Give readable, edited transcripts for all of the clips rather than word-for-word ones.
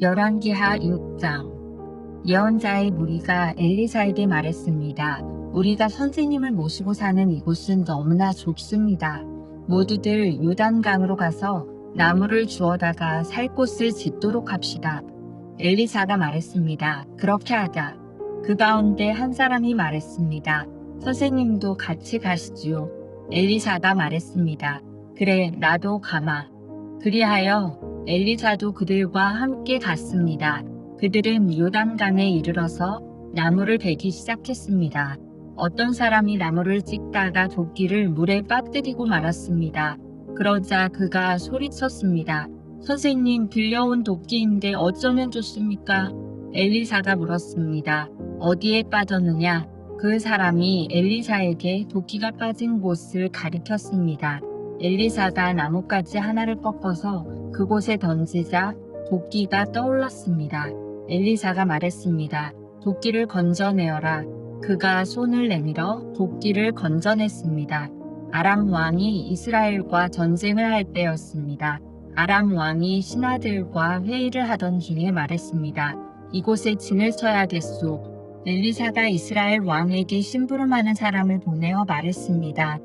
열왕기하 6장. 예언자의 무리가 엘리사에게 말했습니다. 우리가 선생님을 모시고 사는 이곳은 너무나 좁습니다. 모두들 요단강으로 가서 나무를 주워다가 살 곳을 짓도록 합시다. 엘리사가 말했습니다. 그렇게 하자. 그 가운데 한 사람이 말했습니다. 선생님도 같이 가시지요. 엘리사가 말했습니다. 그래, 나도 가마. 그리하여 엘리사도 그들과 함께 갔습니다. 그들은 요단강에 이르러서 나무를 베기 시작했습니다. 어떤 사람이 나무를 찍다가 도끼를 물에 빠뜨리고 말았습니다. 그러자 그가 소리쳤습니다. 선생님, 빌려온 도끼인데 어쩌면 좋습니까? 엘리사가 물었습니다. 어디에 빠졌느냐? 그 사람이 엘리사에게 도끼가 빠진 곳을 가리켰습니다. 엘리사가 나뭇가지 하나를 꺾어서 그곳에 던지자 도끼가 떠올랐습니다. 엘리사가 말했습니다. 도끼를 건져내어라. 그가 손을 내밀어 도끼를 건져냈습니다. 아람 왕이 이스라엘과 전쟁을 할 때였습니다. 아람 왕이 신하들과 회의를 하던 중에 말했습니다. 이곳에 진을 쳐야겠소. 엘리사가 이스라엘 왕에게 심부름하는 사람을 보내어 말했습니다.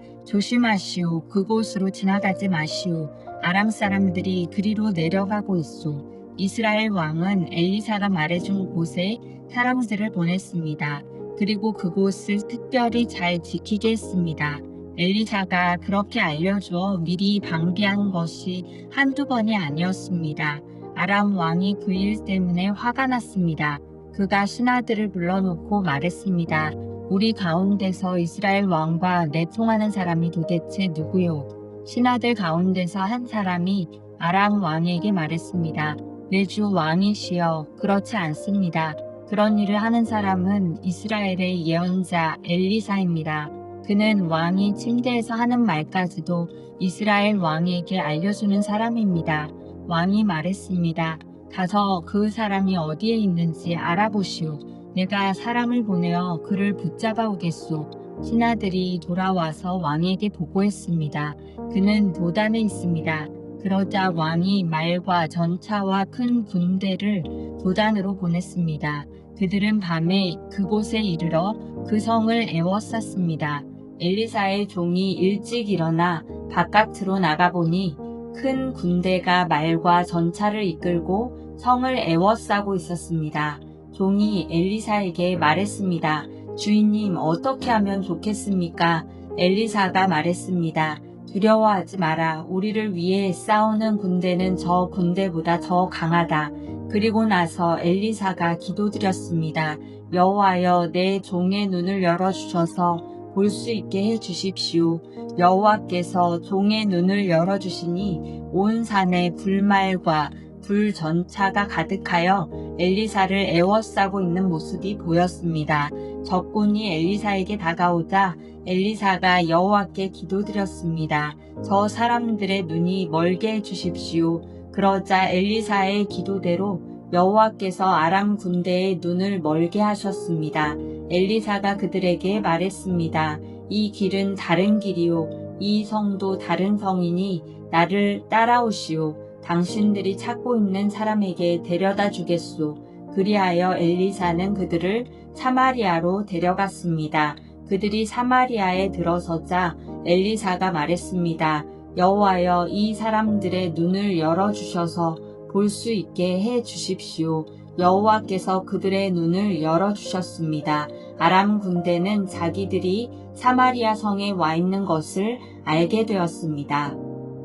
조심하시오. 그곳으로 지나가지 마시오. 아람 사람들이 그리로 내려가고 있소. 이스라엘 왕은 엘리사가 말해준 곳에 사람들을 보냈습니다. 그리고 그곳을 특별히 잘 지키게 했습니다. 엘리사가 그렇게 알려주어 미리 방비한 것이 한두 번이 아니었습니다. 아람 왕이 그 일 때문에 화가 났습니다. 그가 신하들을 불러놓고 말했습니다. 우리 가운데서 이스라엘 왕과 내통하는 사람이 도대체 누구요? 신하들 가운데서 한 사람이 아람 왕에게 말했습니다. 내 주 왕이시여, 그렇지 않습니다. 그런 일을 하는 사람은 이스라엘의 예언자 엘리사입니다. 그는 왕이 침대에서 하는 말까지도 이스라엘 왕에게 알려주는 사람입니다. 왕이 말했습니다. 가서 그 사람이 어디에 있는지 알아보시오. 내가 사람을 보내어 그를 붙잡아 오겠소. 신하들이 돌아와서 왕에게 보고했습니다. 그는 도단에 있습니다. 그러자 왕이 말과 전차와 큰 군대를 도단으로 보냈습니다. 그들은 밤에 그곳에 이르러 그 성을 에워쌌습니다. 엘리사의 종이 일찍 일어나 바깥으로 나가보니 큰 군대가 말과 전차를 이끌고 성을 에워싸고 있었습니다. 종이 엘리사에게 말했습니다. 주인님, 어떻게 하면 좋겠습니까? 엘리사가 말했습니다. 두려워하지 마라. 우리를 위해 싸우는 군대는 저 군대보다 더 강하다. 그리고 나서 엘리사가 기도드렸습니다. 여호와여, 내 종의 눈을 열어주셔서 볼 수 있게 해주십시오. 여호와께서 종의 눈을 열어주시니 온 산에 불말과 불전차가 가득하여 엘리사를 에워싸고 있는 모습이 보였습니다. 적군이 엘리사에게 다가오자 엘리사가 여호와께 기도드렸습니다. 저 사람들의 눈이 멀게 해주십시오. 그러자 엘리사의 기도대로 여호와께서 아람 군대의 눈을 멀게 하셨습니다. 엘리사가 그들에게 말했습니다. 이 길은 다른 길이요. 이 성도 다른 성이니 나를 따라오시오. 당신들이 찾고 있는 사람에게 데려다 주겠소. 그리하여 엘리사는 그들을 사마리아로 데려갔습니다. 그들이 사마리아에 들어서자 엘리사가 말했습니다. 여호와여, 이 사람들의 눈을 열어주셔서 볼 수 있게 해 주십시오. 여호와께서 그들의 눈을 열어주셨습니다. 아람 군대는 자기들이 사마리아 성에 와 있는 것을 알게 되었습니다.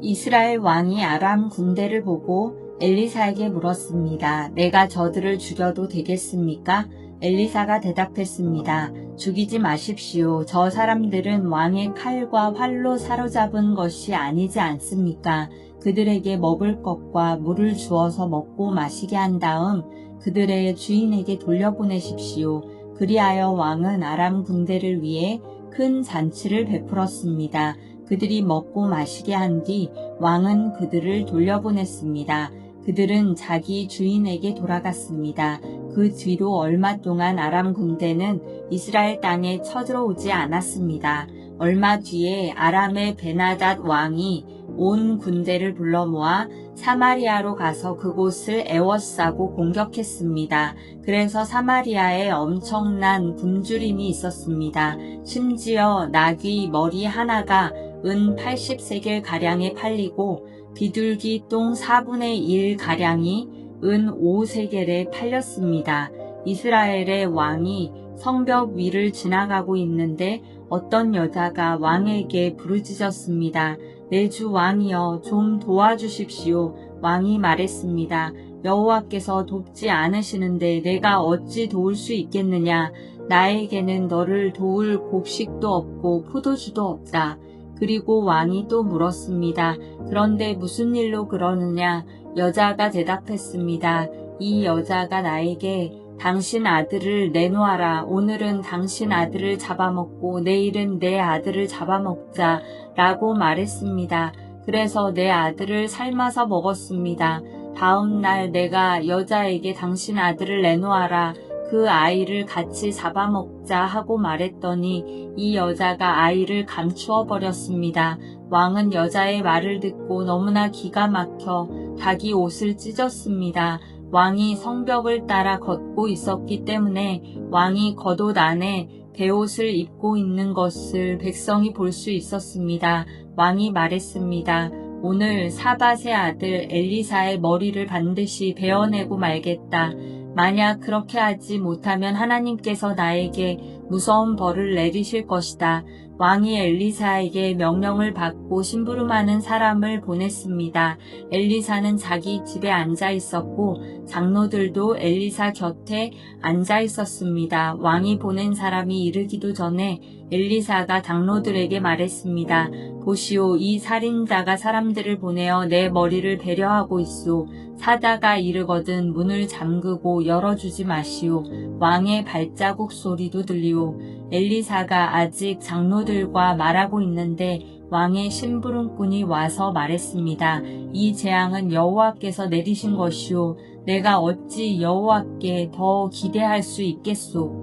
이스라엘 왕이 아람 군대를 보고 엘리사에게 물었습니다. 내가 저들을 죽여도 되겠습니까? 엘리사가 대답했습니다. 죽이지 마십시오. 저 사람들은 왕의 칼과 활로 사로잡은 것이 아니지 않습니까? 그들에게 먹을 것과 물을 주어서 먹고 마시게 한 다음 그들의 주인에게 돌려보내십시오. 그리하여 왕은 아람 군대를 위해 큰 잔치를 베풀었습니다. 그들이 먹고 마시게 한 뒤 왕은 그들을 돌려보냈습니다. 그들은 자기 주인에게 돌아갔습니다. 그 뒤로 얼마 동안 아람 군대는 이스라엘 땅에 쳐들어오지 않았습니다. 얼마 뒤에 아람의 베나닷 왕이 온 군대를 불러 모아 사마리아로 가서 그곳을 에워싸고 공격했습니다. 그래서 사마리아에 엄청난 굶주림이 있었습니다. 심지어 나귀 머리 하나가 은 80세겔 가량에 팔리고 비둘기 똥 4분의 1 가량이 은 5세겔에 팔렸습니다. 이스라엘의 왕이 성벽 위를 지나가고 있는데 어떤 여자가 왕에게 부르짖었습니다. 내 주 왕이여, 좀 도와주십시오. 왕이 말했습니다. 여호와께서 돕지 않으시는데 내가 어찌 도울 수 있겠느냐. 나에게는 너를 도울 곡식도 없고 포도주도 없다. 그리고 왕이 또 물었습니다. 그런데 무슨 일로 그러느냐? 여자가 대답했습니다. 이 여자가 나에게 당신 아들을 내놓아라. 오늘은 당신 아들을 잡아먹고 내일은 내 아들을 잡아먹자 라고 말했습니다. 그래서 내 아들을 삶아서 먹었습니다. 다음 날 내가 여자에게 당신 아들을 내놓아라. 그 아이를 같이 잡아먹자 하고 말했더니 이 여자가 아이를 감추어 버렸습니다. 왕은 여자의 말을 듣고 너무나 기가 막혀 자기 옷을 찢었습니다. 왕이 성벽을 따라 걷고 있었기 때문에 왕이 겉옷 안에 베옷을 입고 있는 것을 백성이 볼 수 있었습니다. 왕이 말했습니다. 오늘 사밧의 아들 엘리사의 머리를 반드시 베어내고 말겠다. 만약 그렇게 하지 못하면 하나님께서 나에게 무서운 벌을 내리실 것이다. 왕이 엘리사에게 명령을 받고 심부름하는 사람을 보냈습니다. 엘리사는 자기 집에 앉아 있었고 장로들도 엘리사 곁에 앉아 있었습니다. 왕이 보낸 사람이 이르기도 전에 엘리사가 장로들에게 말했습니다. 보시오, 이 살인자가 사람들을 보내어 내 머리를 베려하고 있소. 사자가 이르거든 문을 잠그고 열어주지 마시오. 왕의 발자국 소리도 들리오. 엘리사가 아직 장로들과 말하고 있는데 왕의 심부름꾼이 와서 말했습니다. 이 재앙은 여호와께서 내리신 것이오. 내가 어찌 여호와께 더 기대할 수 있겠소.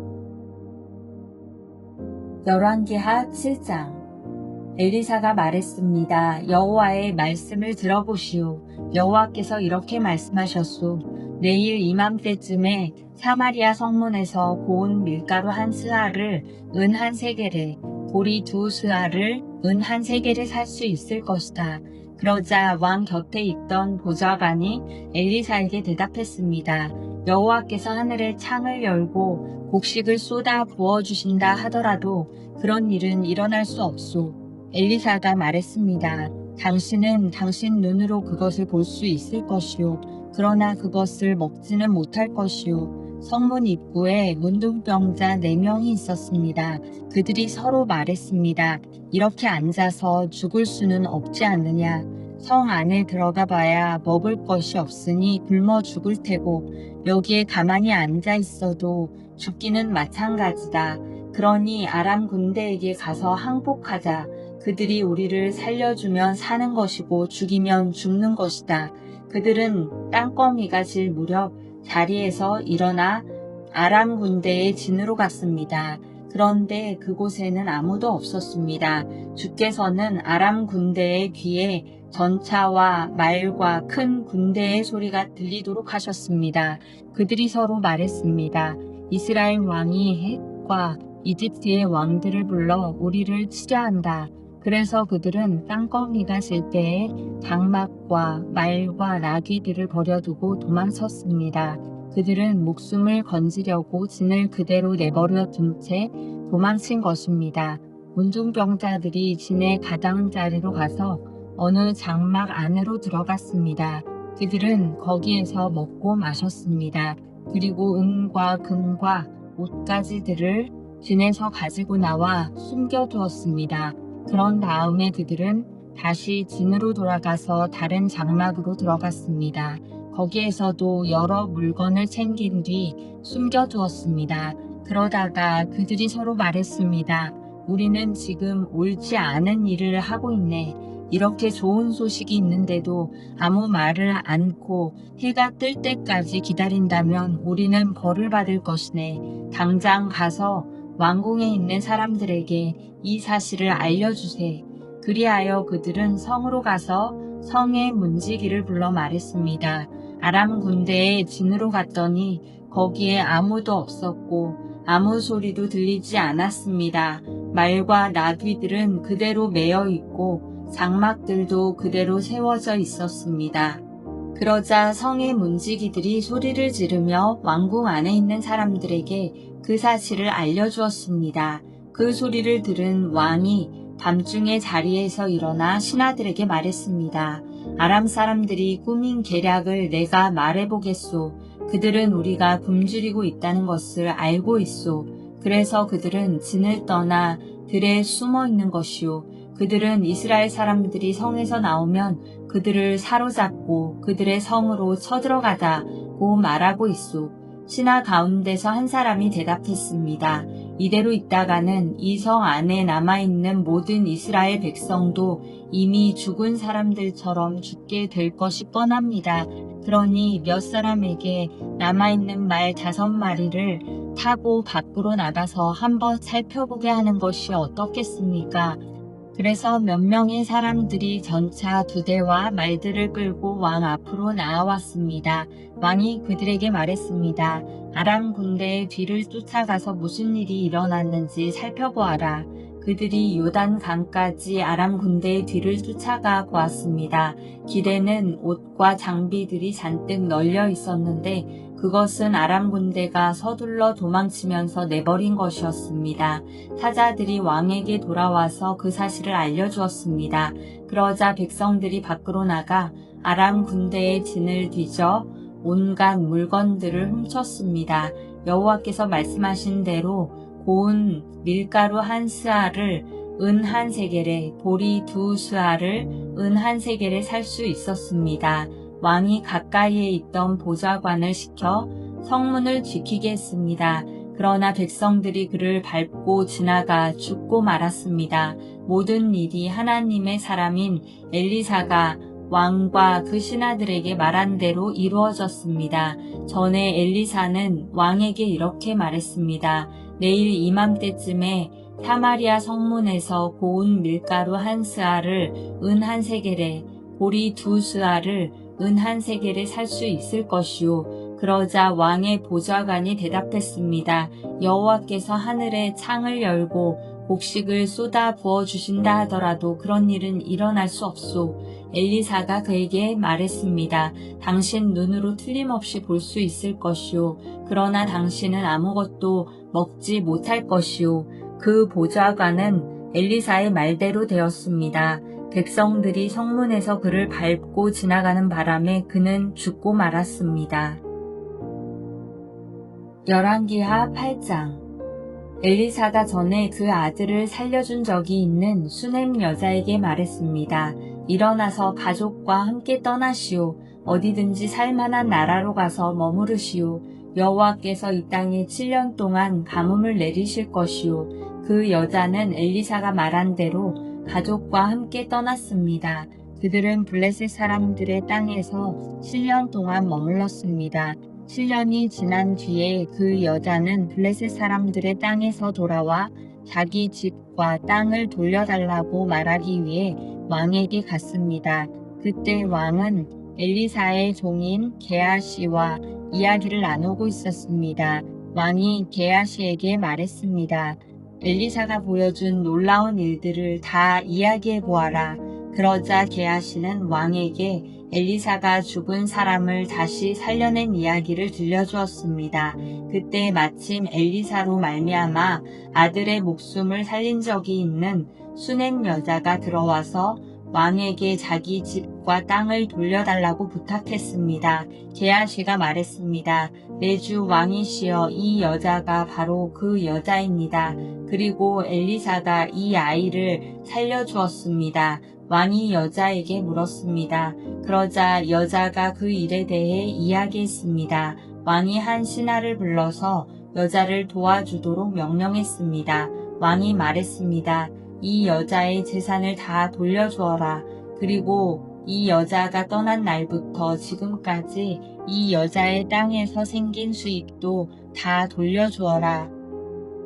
열왕기하 7장. 엘리사가 말했습니다. 여호와의 말씀을 들어보시오. 여호와께서 이렇게 말씀하셨소. 내일 이맘때쯤에 사마리아 성문에서 고운 밀가루 한 스아를 은 한 세겔에, 보리 2스아를 은 한 세겔에 살 수 있을 것이다. 그러자 왕 곁에 있던 보좌관이 엘리사에게 대답했습니다. 여호와께서 하늘의 창을 열고 곡식을 쏟아 부어주신다 하더라도 그런 일은 일어날 수 없소. 엘리사가 말했습니다. 당신은 당신 눈으로 그것을 볼 수 있을 것이요. 그러나 그것을 먹지는 못할 것이요. 성문 입구에 문둥병자 4명이 있었습니다. 그들이 서로 말했습니다. 이렇게 앉아서 죽을 수는 없지 않느냐. 성 안에 들어가 봐야 먹을 것이 없으니 굶어 죽을 테고 여기에 가만히 앉아 있어도 죽기는 마찬가지다. 그러니 아람 군대에게 가서 항복하자. 그들이 우리를 살려주면 사는 것이고 죽이면 죽는 것이다. 그들은 땅거미가 질 무렵 자리에서 일어나 아람 군대의 진으로 갔습니다. 그런데 그곳에는 아무도 없었습니다. 주께서는 아람 군대의 귀에 전차와 말과 큰 군대의 소리가 들리도록 하셨습니다. 그들이 서로 말했습니다. 이스라엘 왕이 헷과 이집트의 왕들을 불러 우리를 치려 한다. 그래서 그들은 땅거미가 질 때에 장막과 말과 나귀들을 버려두고 도망쳤습니다. 그들은 목숨을 건지려고 진을 그대로 내버려 둔 채 도망친 것입니다. 문둥병자들이 진의 가장자리로 가서 어느 장막 안으로 들어갔습니다. 그들은 거기에서 먹고 마셨습니다. 그리고 은과 금과 옷가지들을 진에서 가지고 나와 숨겨두었습니다. 그런 다음에 그들은 다시 진으로 돌아가서 다른 장막으로 들어갔습니다. 거기에서도 여러 물건을 챙긴 뒤 숨겨두었습니다. 그러다가 그들이 서로 말했습니다. 우리는 지금 옳지 않은 일을 하고 있네. 이렇게 좋은 소식이 있는데도 아무 말을 않고 해가 뜰 때까지 기다린다면 우리는 벌을 받을 것이네. 당장 가서 왕궁에 있는 사람들에게 이 사실을 알려주세. 그리하여 그들은 성으로 가서 성의 문지기를 불러 말했습니다. 아람 군대의 진으로 갔더니 거기에 아무도 없었고 아무 소리도 들리지 않았습니다. 말과 나귀들은 그대로 매여 있고 장막들도 그대로 세워져 있었습니다. 그러자 성의 문지기들이 소리를 지르며 왕궁 안에 있는 사람들에게 그 사실을 알려주었습니다. 그 소리를 들은 왕이 밤중에 자리에서 일어나 신하들에게 말했습니다. 아람 사람들이 꾸민 계략을 내가 말해보겠소. 그들은 우리가 굶주리고 있다는 것을 알고 있소. 그래서 그들은 진을 떠나 들에 숨어 있는 것이오. 그들은 이스라엘 사람들이 성에서 나오면 그들을 사로잡고 그들의 성으로 쳐들어가자고 말하고 있소. 신하 가운데서 한 사람이 대답했습니다. 이대로 있다가는 이 성 안에 남아있는 모든 이스라엘 백성도 이미 죽은 사람들처럼 죽게 될 것이 뻔합니다. 그러니 몇 사람에게 남아있는 말 5마리를 타고 밖으로 나가서 한번 살펴보게 하는 것이 어떻겠습니까? 그래서 몇 명의 사람들이 전차 2대와 말들을 끌고 왕 앞으로 나아왔습니다. 왕이 그들에게 말했습니다. 아람 군대의 뒤를 쫓아가서 무슨 일이 일어났는지 살펴보아라. 그들이 요단 강까지 아람 군대의 뒤를 쫓아가 보았습니다. 길에는 옷과 장비들이 잔뜩 널려 있었는데 그것은 아람 군대가 서둘러 도망치면서 내버린 것이었습니다. 사자들이 왕에게 돌아와서 그 사실을 알려주었습니다. 그러자 백성들이 밖으로 나가 아람 군대의 진을 뒤져 온갖 물건들을 훔쳤습니다. 여호와께서 말씀하신 대로 고운 밀가루 1스아를 은 1세겔에 보리 2스아를 은 1세겔에 살 수 있었습니다. 왕이 가까이에 있던 보좌관을 시켜 성문을 지키게 했습니다. 그러나 백성들이 그를 밟고 지나가 죽고 말았습니다. 모든 일이 하나님의 사람인 엘리사가 왕과 그 신하들에게 말한 대로 이루어졌습니다. 전에 엘리사는 왕에게 이렇게 말했습니다. 내일 이맘때쯤에 사마리아 성문에서 고운 밀가루 1스아를 은 1세겔에 보리 2스아를 은 1세겔에 살 수 있을 것이오. 그러자 왕의 보좌관이 대답했습니다. 여호와께서 하늘에 창을 열고 곡식을 쏟아 부어주신다 하더라도 그런 일은 일어날 수 없소. 엘리사가 그에게 말했습니다. 당신 눈으로 틀림없이 볼 수 있을 것이오. 그러나 당신은 아무것도 먹지 못할 것이오. 그 보좌관은 엘리사의 말대로 되었습니다. 백성들이 성문에서 그를 밟고 지나가는 바람에 그는 죽고 말았습니다. 열왕기하 8장. 엘리사가 전에 그 아들을 살려준 적이 있는 수넴 여자에게 말했습니다. 일어나서 가족과 함께 떠나시오. 어디든지 살만한 나라로 가서 머무르시오. 여호와께서 이 땅에 7년 동안 가뭄을 내리실 것이오. 그 여자는 엘리사가 말한 대로 가족과 함께 떠났습니다. 그들은 블레셋 사람들의 땅에서 7년 동안 머물렀습니다. 7년이 지난 뒤에 그 여자는 블레셋 사람들의 땅에서 돌아와 자기 집과 땅을 돌려달라고 말하기 위해 왕에게 갔습니다. 그때 왕은 엘리사의 종인 게하시와 이야기를 나누고 있었습니다. 왕이 게하시에게 말했습니다. 엘리사가 보여준 놀라운 일들을 다 이야기해 보아라. 그러자 게하시는 왕에게 엘리사가 죽은 사람을 다시 살려낸 이야기를 들려주었습니다. 그때 마침 엘리사로 말미암아 아들의 목숨을 살린 적이 있는 수넴 여자가 들어와서 왕에게 자기 집과 땅을 돌려달라고 부탁했습니다. 게하시가 말했습니다. 내 주 왕이시여, 이 여자가 바로 그 여자입니다. 그리고 엘리사가 이 아이를 살려주었습니다. 왕이 여자에게 물었습니다. 그러자 여자가 그 일에 대해 이야기했습니다. 왕이 한 신하를 불러서 여자를 도와주도록 명령했습니다. 왕이 말했습니다. 이 여자의 재산을 다 돌려주어라. 그리고 이 여자가 떠난 날부터 지금까지 이 여자의 땅에서 생긴 수익도 다 돌려주어라.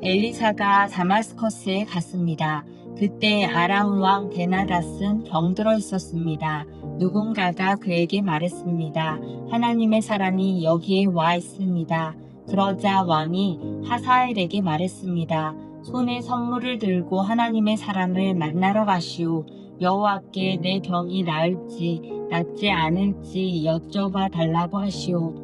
엘리사가 다마스커스에 갔습니다. 그때 아람 왕 베나닷은 병들어 있었습니다. 누군가가 그에게 말했습니다. 하나님의 사람이 여기에 와 있습니다. 그러자 왕이 하사엘에게 말했습니다. 손에 선물을 들고 하나님의 사람을 만나러 가시오. 여호와께 내 병이 나을지 낫지 않을지 여쭤봐 달라고 하시오.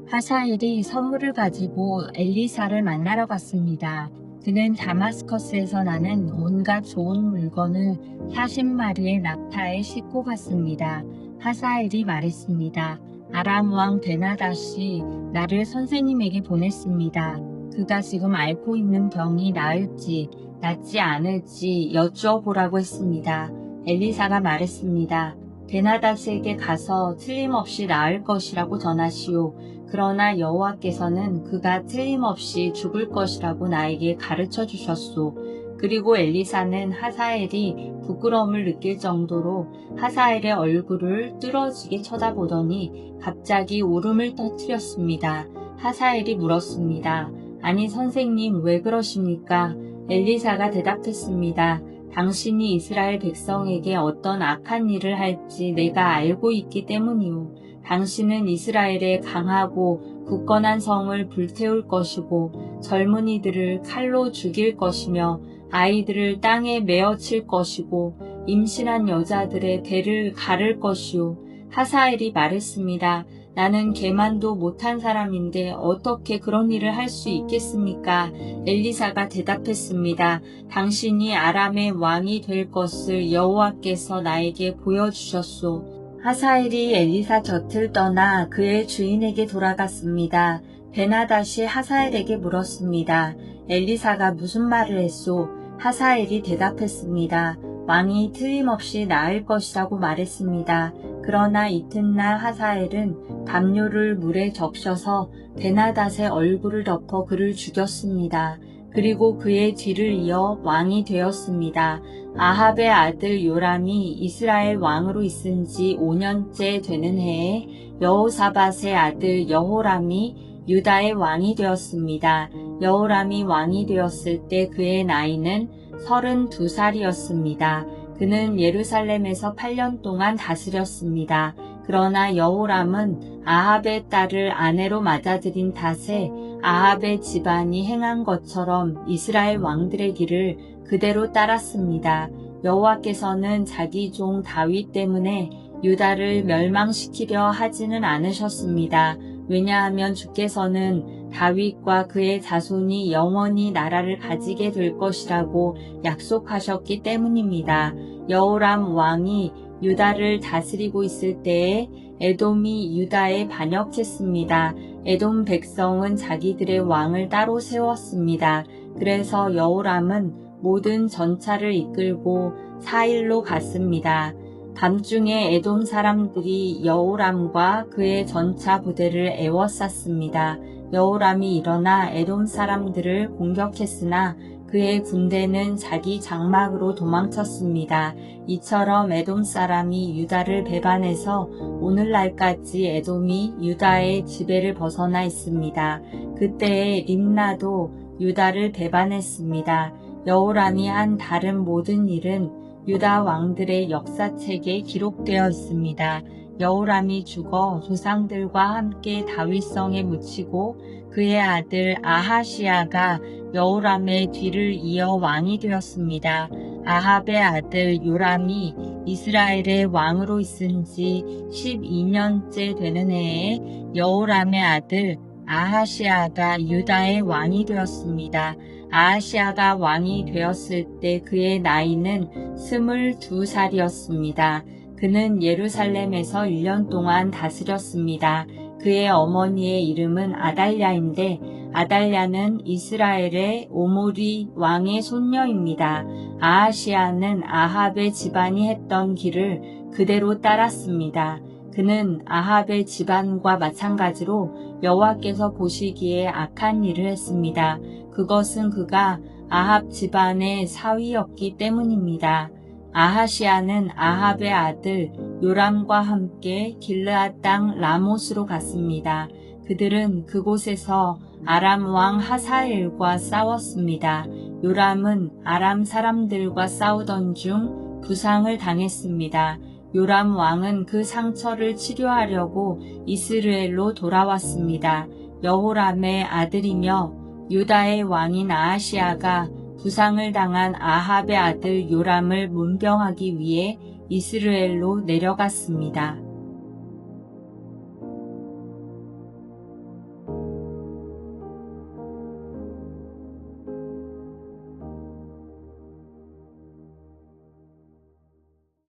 하사엘이 선물을 가지고 엘리사를 만나러 갔습니다. 그는 다마스커스에서 나는 온갖 좋은 물건을 40마리의 낙타에 싣고 갔습니다. 하사엘이 말했습니다. 아람 왕 베나닷이 나를 선생님에게 보냈습니다. 그가 지금 앓고 있는 병이 나을지 낫지 않을지 여쭈어보라고 했습니다. 엘리사가 말했습니다. 베나닷에게 가서 틀림없이 나을 것이라고 전하시오. 그러나 여호와께서는 그가 틀림없이 죽을 것이라고 나에게 가르쳐 주셨소. 그리고 엘리사는 하사엘이 부끄러움을 느낄 정도로 하사엘의 얼굴을 뚫어지게 쳐다보더니 갑자기 울음을 터뜨렸습니다. 하사엘이 물었습니다. 아니 선생님 왜 그러십니까? 엘리사가 대답했습니다. 당신이 이스라엘 백성에게 어떤 악한 일을 할지 내가 알고 있기 때문이오. 당신은 이스라엘의 강하고 굳건한 성을 불태울 것이고 젊은이들을 칼로 죽일 것이며 아이들을 땅에 메어칠 것이고 임신한 여자들의 배를 가를 것이오. 하사엘이 말했습니다. 나는 개만도 못한 사람인데 어떻게 그런 일을 할 수 있겠습니까? 엘리사가 대답했습니다. 당신이 아람의 왕이 될 것을 여호와께서 나에게 보여주셨소. 하사엘이 엘리사 곁을 떠나 그의 주인에게 돌아갔습니다. 베나닷이 하사엘에게 물었습니다. 엘리사가 무슨 말을 했소? 하사엘이 대답했습니다. 왕이 틀림없이 나을 것이라고 말했습니다. 그러나 이튿날 하사엘은 담요를 물에 적셔서 베나닷의 얼굴을 덮어 그를 죽였습니다. 그리고 그의 뒤를 이어 왕이 되었습니다. 아합의 아들 요람이 이스라엘 왕으로 있은 지 5년째 되는 해에 여호사밧의 아들 여호람이 유다의 왕이 되었습니다. 여호람이 왕이 되었을 때 그의 나이는 32살이었습니다. 그는 예루살렘에서 8년 동안 다스렸습니다. 그러나 여호람은 아합의 딸을 아내로 맞아들인 탓에 아합의 집안이 행한 것처럼 이스라엘 왕들의 길을 그대로 따랐습니다. 여호와께서는 자기 종 다윗 때문에 유다를 멸망시키려 하지는 않으셨습니다. 왜냐하면 주께서는 다윗과 그의 자손이 영원히 나라를 가지게 될 것이라고 약속하셨기 때문입니다. 여호람 왕이 유다를 다스리고 있을 때에 에돔이 유다에 반역했습니다. 에돔 백성은 자기들의 왕을 따로 세웠습니다. 그래서 여호람은 모든 전차를 이끌고 사일로 갔습니다. 밤중에 에돔 사람들이 여호람과 그의 전차 부대를 에워쌌습니다. 여호람이 일어나 에돔 사람들을 공격했으나 그의 군대는 자기 장막으로 도망쳤습니다. 이처럼 에돔 사람이 유다를 배반해서 오늘날까지 에돔이 유다의 지배를 벗어나 있습니다. 그때에 림나도 유다를 배반했습니다. 여호람이 한 다른 모든 일은 유다 왕들의 역사책에 기록되어 있습니다. 여호람이 죽어 조상들과 함께 다윗성에 묻히고 그의 아들 아하시야가 여호람의 뒤를 이어 왕이 되었습니다. 아합의 아들 요람이 이스라엘의 왕으로 있은 지 12년째 되는 해에 여호람의 아들 아하시야가 유다의 왕이 되었습니다. 아하시야가 왕이 되었을 때 그의 나이는 22살이었습니다. 그는 예루살렘에서 1년 동안 다스렸습니다. 그의 어머니의 이름은 아달랴인데 아달랴는 이스라엘의 오므리 왕의 손녀입니다. 아하시야는 아합의 집안이 했던 길을 그대로 따랐습니다. 그는 아합의 집안과 마찬가지로 여호와께서 보시기에 악한 일을 했습니다. 그것은 그가 아합 집안의 사위였기 때문입니다. 아하시야는 아합의 아들 요람과 함께 길르앗 땅 라못으로 갔습니다. 그들은 그곳에서 아람 왕 하사엘과 싸웠습니다. 요람은 아람 사람들과 싸우던 중 부상을 당했습니다. 요람 왕은 그 상처를 치료하려고 이스라엘로 돌아왔습니다. 여호람의 아들이며 유다의 왕인 아하시아가 부상을 당한 아합의 아들 요람을 문병하기 위해 이스라엘로 내려갔습니다.